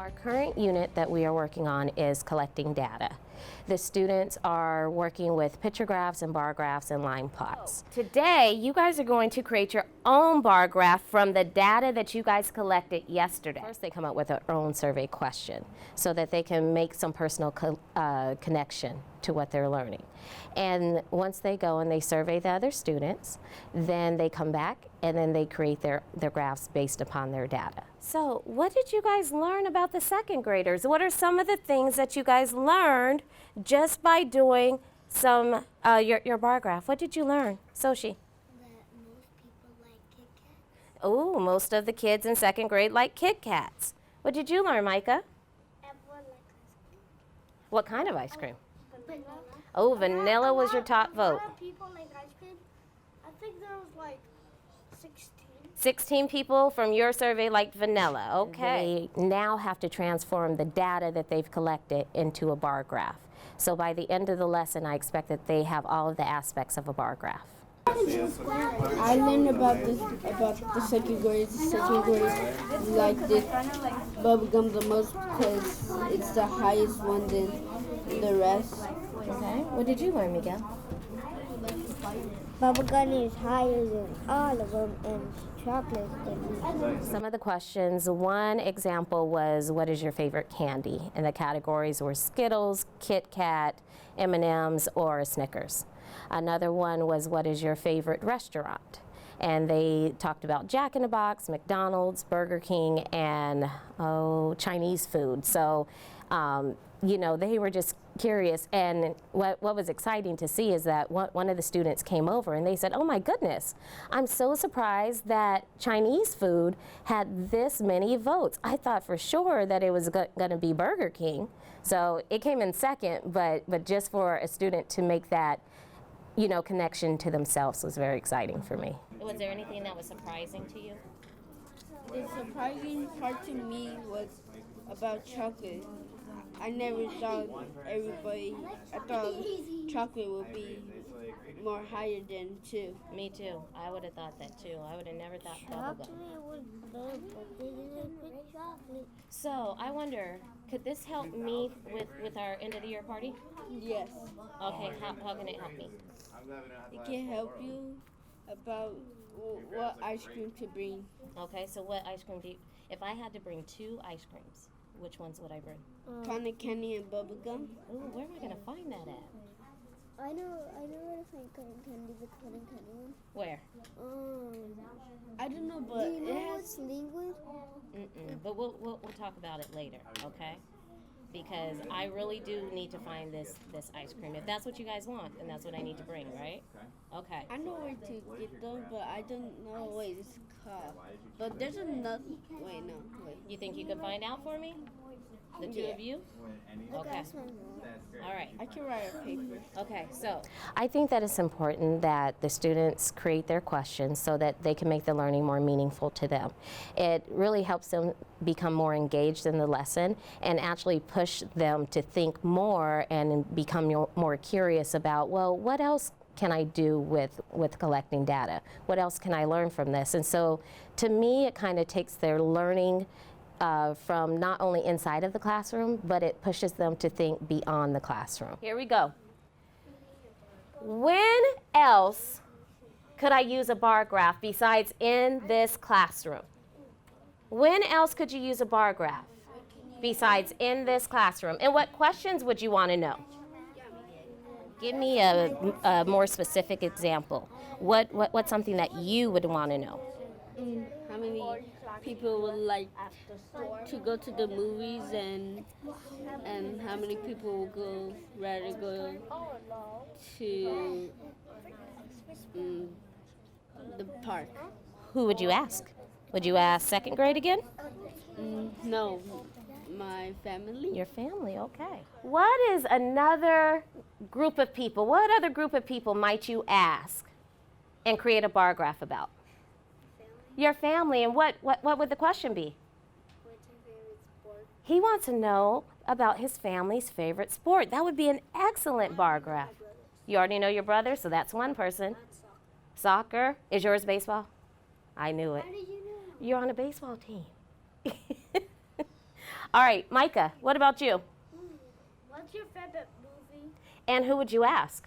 Our current unit that we are working on is collecting data. The students are working with picture graphs and bar graphs and line plots. Today, you guys are going to create your own bar graph from the data that you guys collected yesterday. First, they come up with their own survey question so that they can make some personal connection to what they're learning. And once they go and they survey the other students, then they come back and then they create their graphs based upon their data. So what did you guys learn about the second graders? What are some of the things that you guys learned just by doing some your bar graph? What did you learn, Soshi? That most people like Kit Kats. Oh, most of the kids in second grade like Kit Kats. What did you learn, Micah? Everyone likes ice cream. What kind of ice cream? Vanilla. Oh, vanilla was your top vote. A lot of people like ice cream. I think there was like 16. 16 people from your survey liked vanilla. Okay. They now have to transform the data that they've collected into a bar graph. So by the end of the lesson, I expect that they have all of the aspects of a bar graph. I learned about the second grade. The second grade like this bubblegum the most because it's the highest one than the rest. Okay. What did you learn, Miguel? Bubblegum is higher than all of them, and chocolate is Some of the questions, one example was, what is your favorite candy? And the categories were Skittles, Kit Kat, M&Ms, or Snickers. Another one was, what is your favorite restaurant? And they talked about Jack in the Box, McDonald's, Burger King, and Chinese food. So, you know, they were just curious. And what was exciting to see is that one of the students came over and they said, oh my goodness, I'm so surprised that Chinese food had this many votes. I thought for sure that it was going to be Burger King. So it came in second, but just for a student to make that, you know, connection to themselves was very exciting for me. Was there anything that was surprising to you? The surprising part to me was about chocolate. I never thought I thought chocolate would be more higher than 2. Me too. I would have thought that too. I would have never thought bubblegum. was better, but they didn't put chocolate. So I wonder, could this help me with our end of the year party? Yes. Okay, how can it help me? It can help you about what ice cream to bring. Okay, so what ice cream do you, if I had to bring 2 ice creams, which ones would I bring? Cotton candy and bubblegum. Ooh, where am I gonna find that at? I know where to find cotton candy, the cotton candy one. Where? I don't know, Do but you it know has. what's liquid? But we'll talk about it later, okay? Because I really do need to find this ice cream. If that's what you guys want, then that's what I need to bring, right? Okay. I know where to get them, but I don't know what it's called. But there's another. Wait. You think you could find out for me? The two of you? Okay. All right. I can write a paper. Okay, so I think that it's important that the students create their questions so that they can make the learning more meaningful to them. It really helps them become more engaged in the lesson and actually push them to think more and become more curious about, well, what else can I do with collecting data? What else can I learn from this? And so to me, it kind of takes their learning from not only inside of the classroom, but it pushes them to think beyond the classroom. Here we go. When else could I use a bar graph besides in this classroom? When else could you use a bar graph besides in this classroom? And what questions would you want to know? Give me a more specific example. What's something that you would want to know? How many people would like to go to the movies, and how many people would rather go to the park? Who would you ask? Would you ask second grade again? No, my family. Your family, okay. What is another group of people? What other group of people might you ask and create a bar graph about? Your family, and what would the question be? What's your favorite sport? He wants to know about his family's favorite sport. That would be an excellent bar graph. You already know your brother, so that's one person. Soccer. Is yours baseball? I knew it. How did you know? You're on a baseball team. All right, Micah, what about you? What's your favorite movie? And who would you ask?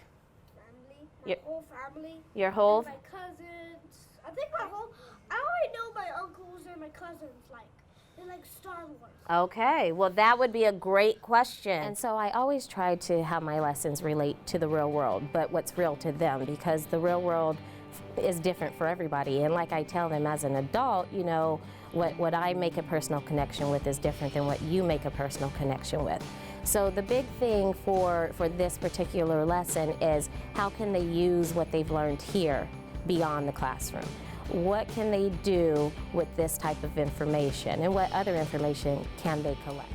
Family. Your- Whole family. Your whole, My cousins. I think I already know my uncles and my cousins like. They like Star Wars. okay, well that would be a great question. And so I always try to have my lessons relate to the real world, but what's real to them, because the real world is different for everybody. And like I tell them as an adult, you know, what I make a personal connection with is different than what you make a personal connection with. So the big thing for this particular lesson is how can they use what they've learned here beyond the classroom? What can they do with this type of information, and what other information can they collect?